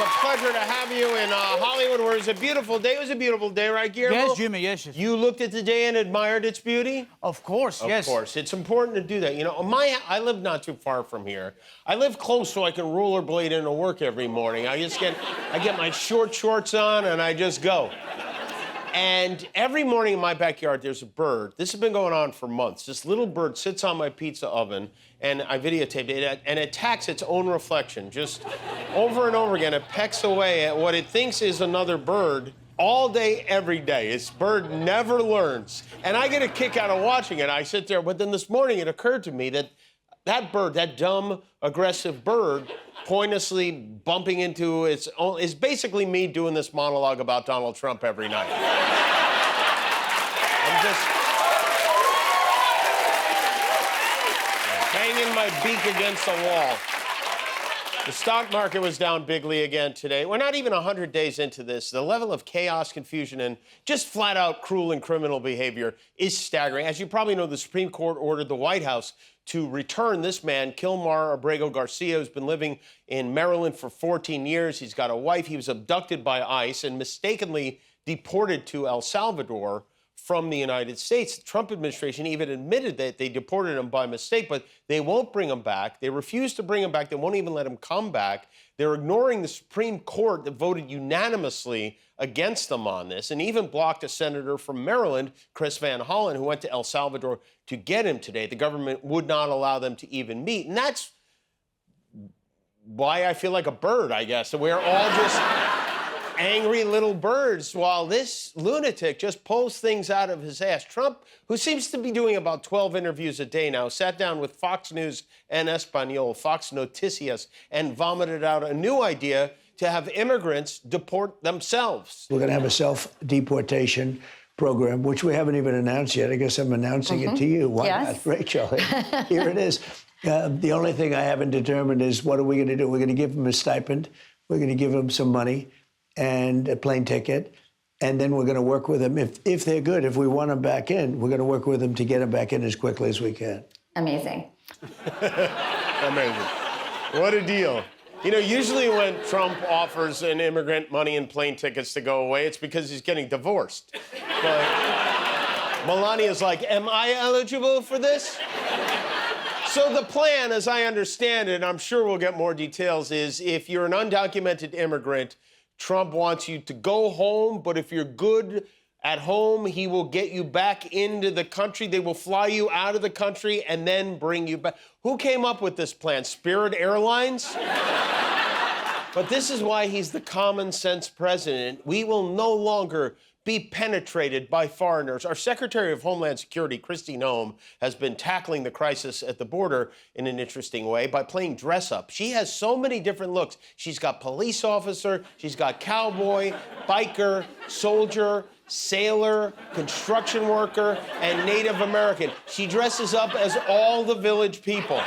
a pleasure to have you in Hollywood, where it's a beautiful day. It was a beautiful day, right, Guillermo? Yes, Jimmy, yes. You looked at the day and admired its beauty? Of course, yes. Of course. It's important to do that. You know, I live not too far from here. I live close so I can rollerblade into work every morning. I get my short shorts on and I just go. And every morning in my backyard, there's a bird. This has been going on for months. This little bird sits on my pizza oven, and I videotaped it, and it attacks its own reflection. Just over and over again, it pecks away at what it thinks is another bird all day, every day. This bird never learns. And I get a kick out of watching it. I sit there, but then this morning it occurred to me that that bird, that dumb, aggressive bird, pointlessly bumping into its own, is basically me doing this monologue about Donald Trump every night. I'm just banging my beak against the wall. The stock market was down bigly again today. We're not even 100 days into this. The level of chaos, confusion, and just flat-out cruel and criminal behavior is staggering. As you probably know, the Supreme Court ordered the White House to return this man, Kilmar Abrego Garcia, who's been living in Maryland for 14 years. He's got a wife. He was abducted by ICE and mistakenly deported to El Salvador from the United States. The Trump administration even admitted that they deported him by mistake, but they won't bring him back. They refuse to bring him back. They won't even let him come back. They're ignoring the Supreme Court that voted unanimously against them on this, and even blocked a senator from Maryland, Chris Van Hollen, who went to El Salvador to get him today. The government would not allow them to even meet, and that's why I feel like a bird, I guess. So we're all just angry little birds while this lunatic just pulls things out of his ass. Trump, who seems to be doing about 12 interviews a day now, sat down with Fox News en Espanol, Fox Noticias, and vomited out a new idea to have immigrants deport themselves. We're going to have a self-deportation program, which we haven't even announced yet. I guess I'm announcing it to you. Why not, Rachel? Here it is. The only thing I haven't determined is what are we going to do? We're going to give them a stipend. We're going to give them some money and a plane ticket, and then we're going to work with them. If they're good, if we want them back in, we're going to work with them to get them back in as quickly as we can. Amazing. Amazing. What a deal. You know, usually when Trump offers an immigrant money and plane tickets to go away, it's because he's getting divorced. But Melania's like, am I eligible for this? So the plan, as I understand it, and I'm sure we'll get more details, is if you're an undocumented immigrant, Trump wants you to go home, but if you're good at home, he will get you back into the country. They will fly you out of the country and then bring you back. Who came up with this plan? Spirit Airlines? But this is why he's the common sense president. We will no longer be penetrated by foreigners. Our Secretary of Homeland Security, Kristi Noem, has been tackling the crisis at the border in an interesting way by playing dress up. She has so many different looks. She's got police officer, she's got cowboy, biker, soldier, sailor, construction worker, and Native American. She dresses up as all the village people.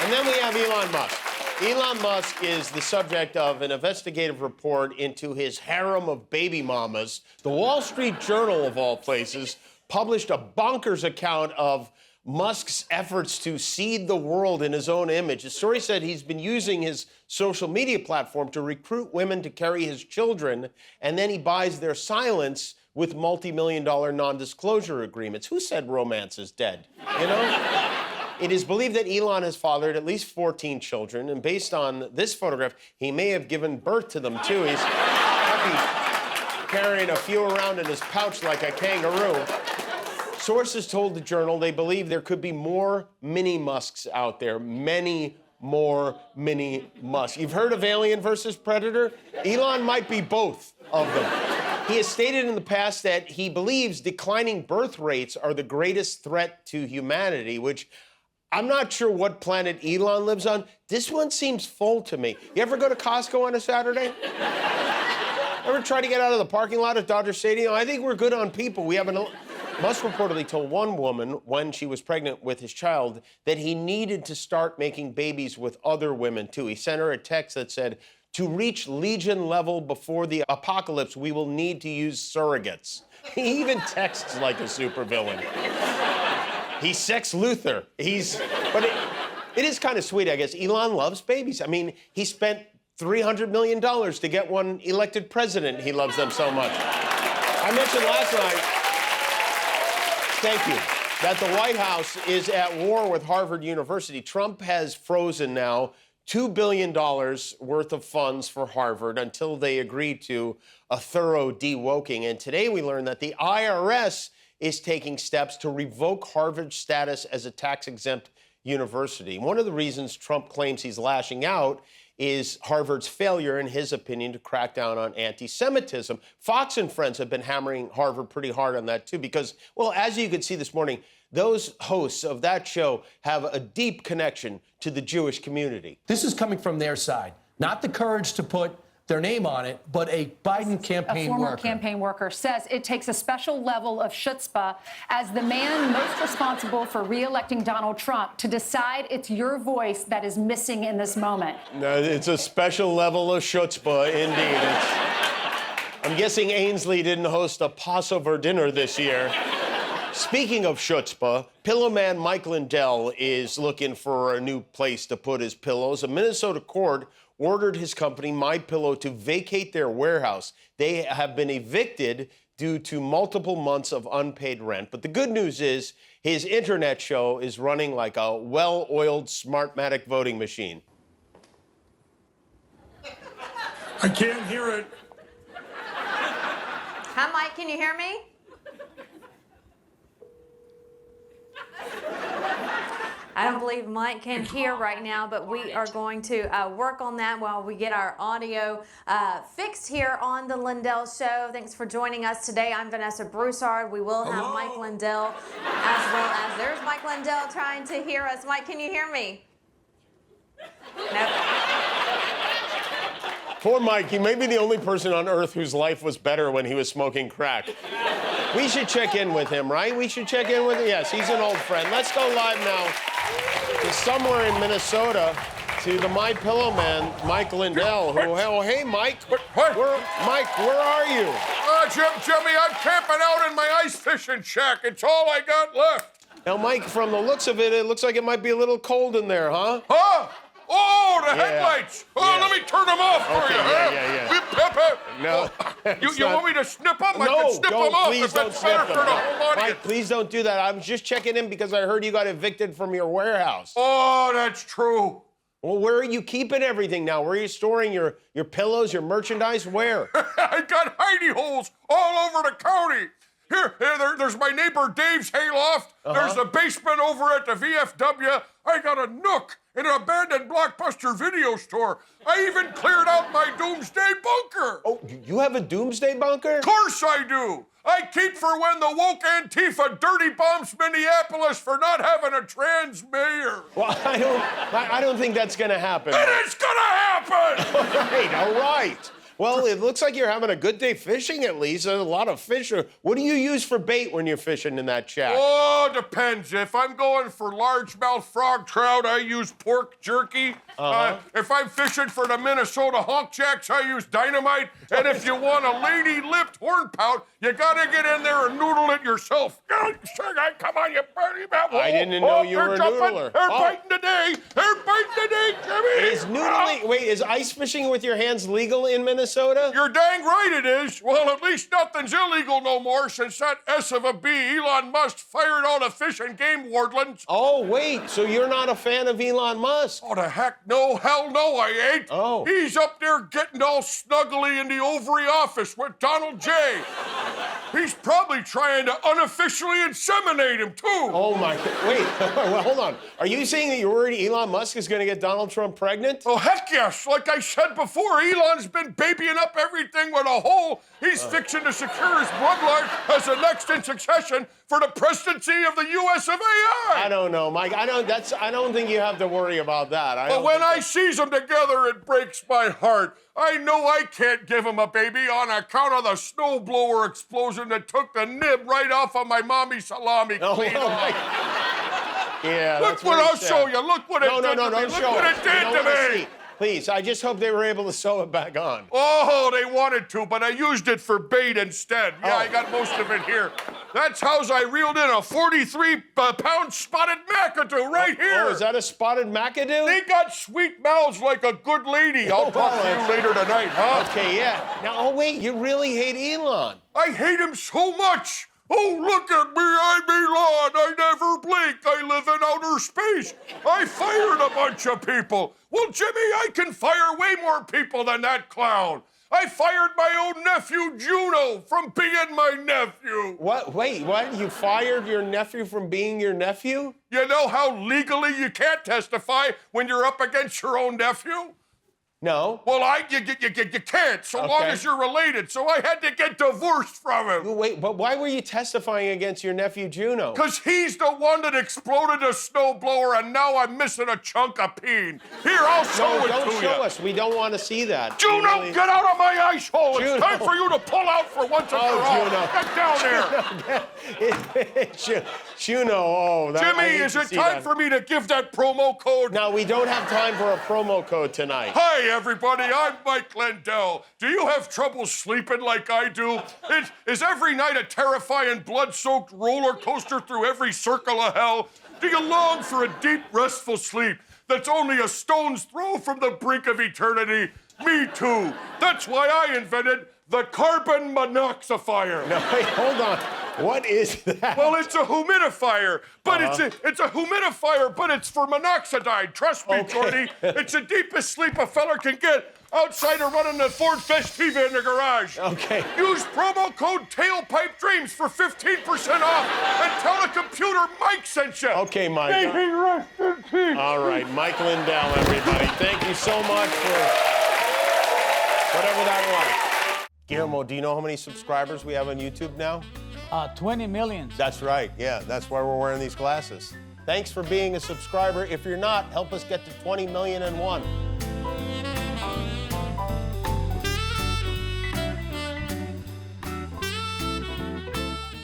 And then we have Elon Musk. Elon Musk is the subject of an investigative report into his harem of baby mamas. The Wall Street Journal, of all places, published a bonkers account of Musk's efforts to seed the world in his own image. The story said he's been using his social media platform to recruit women to carry his children, and then he buys their silence with multi-million-dollar non-disclosure agreements. Who said romance is dead? You know? It is believed that Elon has fathered at least 14 children, and based on this photograph, he may have given birth to them, too. He's carrying a few around in his pouch like a kangaroo. Sources told the Journal they believe there could be more mini Musks out there, many more mini Musks. You've heard of Alien versus Predator? Elon might be both of them. He has stated in the past that he believes declining birth rates are the greatest threat to humanity, which I'm not sure what planet Elon lives on. This one seems full to me. You ever go to Costco on a Saturday? Ever try to get out of the parking lot at Dodger Stadium? I think we're good on people. Musk reportedly told one woman when she was pregnant with his child that he needed to start making babies with other women, too. He sent her a text that said, to reach Legion level before the apocalypse, we will need to use surrogates. He even texts like a supervillain. He's Sex Luthor. It is kind of sweet, I guess. Elon loves babies. I mean, he spent $300 million to get one elected president. He loves them so much. I mentioned last night, thank you, that the White House is at war with Harvard University. Trump has frozen now $2 billion worth of funds for Harvard until they agree to a thorough de-woking. And today we learned that the IRS is taking steps to revoke Harvard's status as a tax-exempt university. One of the reasons Trump claims he's lashing out is Harvard's failure, in his opinion, to crack down on anti-Semitism. Fox and Friends have been hammering Harvard pretty hard on that, too, because, well, as you could see this morning, those hosts of that show have a deep connection to the Jewish community. This is coming from their side. Not the courage to put their name on it, but a Biden campaign worker. A former campaign worker says it takes a special level of chutzpah as the man most responsible for re-electing Donald Trump to decide it's your voice that is missing in this moment. No, it's a special level of chutzpah, indeed. I'm guessing Ainsley didn't host a Passover dinner this year. Speaking of chutzpah, pillow man Mike Lindell is looking for a new place to put his pillows. A Minnesota court ordered his company, MyPillow, to vacate their warehouse. They have been evicted due to multiple months of unpaid rent. But the good news is his internet show is running like a well-oiled Smartmatic voting machine. I can't hear it. Hi, Mike, can you hear me? I don't believe Mike can hear right now, but we are going to work on that while we get our audio fixed here on the Lindell Show. Thanks for joining us today. I'm Vanessa Broussard. We will have Mike Lindell, as well as there's Mike Lindell trying to hear us. Mike, can you hear me? No. Poor Mike, he may be the only person on earth whose life was better when he was smoking crack. We should check in with him, right? We should check in with him. Yes, he's an old friend. Let's go live now to somewhere in Minnesota to the MyPillow man, Mike Lindell, who, oh, hey, Mike. What? Mike, where are you? Jimmy, I'm camping out in my ice fishing shack. It's all I got left. Now, Mike, from the looks of it, it looks like it might be a little cold in there, huh? Huh? Oh, the Yeah. headlights. Oh, Yeah. let me turn them off for Okay, you, yeah. huh? No. You want me to snip them? I No, can snip don't, them off please if don't it's snip better them. for the whole audience. Mike, please don't do that. I'm just checking in because I heard you got evicted from your warehouse. Oh, that's true. Well, where are you keeping everything now? Where are you storing your pillows, your merchandise? Where? I got hidey holes all over the county. There's my neighbor Dave's hayloft. There's the basement over at the VFW. I got a nook in an abandoned Blockbuster video store. I even cleared out my doomsday bunker. Oh, you have a doomsday bunker? Of course I do. I keep for when the woke Antifa dirty bombs Minneapolis for not having a trans mayor. Well, I don't think that's gonna happen. And it's gonna happen! All right. Well, it looks like you're having a good day fishing, at least. There's a lot of fish. What do you use for bait when you're fishing in that shack? Oh, depends. If I'm going for largemouth frog trout, I use pork jerky. If I'm fishing for the Minnesota honkjacks, I use dynamite. And if you want a lady-lipped hornpout, you gotta get in there and noodle it yourself. Come on, you birdie mouth. I didn't know you were a noodler. They're biting today. They're biting today, Jimmy. Is noodling, wait, is ice fishing with your hands legal in Minnesota? You're dang right it is. Well, at least nothing's illegal no more since that S of a B, Elon Musk, fired all the fish and game wardens. Oh, wait, so you're not a fan of Elon Musk? Oh, the heck no, hell no, I ain't. Oh. He's up there getting all snuggly in the ovary office with Donald J. He's probably trying to unofficially inseminate him, too. Oh, my, wait, well, hold on. Are you saying that you're worried Elon Musk is going to get Donald Trump pregnant? Oh, heck yes. Like I said before, Elon's been babying up everything with a hole. He's fixing to secure his bloodline as the next in succession for the presidency of the U.S. of A.I. I don't know, Mike. I don't think you have to worry about that. But when I sees them together, it breaks my heart. I know I can't give him a baby on account of the snowblower explosion that took the nib right off of my mommy salami clean off. Yeah, Look what I'll show you. Look what it did to me. Look what it did to me. Please, I just hope they were able to sew it back on. Oh, they wanted to, but I used it for bait instead. Yeah, I got most of it here. That's how I reeled in a 43-pound spotted McAdoo right here. Oh, is that a spotted McAdoo? They got sweet mouths like a good lady. I'll talk to you later tonight, huh? Okay, yeah. Now, oh, wait, you really hate Elon. I hate him so much. Oh, look at me, I'm Elon. I never blink. I live in outer space. I fired a bunch of people. Well, Jimmy, I can fire way more people than that clown. I fired my own nephew, Juno, from being my nephew. What? Wait, what? You fired your nephew from being your nephew? You know how legally you can't testify when you're up against your own nephew? No. Well, you can't, so long as you're related. So I had to get divorced from him. Wait, but why were you testifying against your nephew Juno? Because he's the one that exploded a snowblower, and now I'm missing a chunk of peen. Here, I'll show it to you. Don't show us. We don't want to see that. Juno, get out of my ice hole. Juno. It's time for you to pull out for once and for all. Juno. Get down there. Juno, oh. Jimmy, is it time for me to give that promo code? No, we don't have time for a promo code tonight. Hi, everybody. I'm Mike Lindell. Do you have trouble sleeping like I do? Is every night a terrifying, blood-soaked roller coaster through every circle of hell? Do you long for a deep, restful sleep that's only a stone's throw from the brink of eternity? Me too. That's why I invented the carbon monoxifier. No, wait, hold on. What is that? Well, it's a humidifier, but it's a humidifier, but it's for monoxide. Trust me, Jordy. It's the deepest sleep a feller can get outside of running the Ford Festiva in the garage. Okay. Use promo code Tailpipe Dreams for 15% off and tell the computer Mike sent you. Okay, Mike. May he rest in peace. All right, Mike Lindell, everybody. Thank you so much for whatever that was. Guillermo, do you know how many subscribers we have on YouTube now? 20 million. That's right. Yeah, that's why we're wearing these glasses. Thanks for being a subscriber. If you're not, help us get to 20,000,001.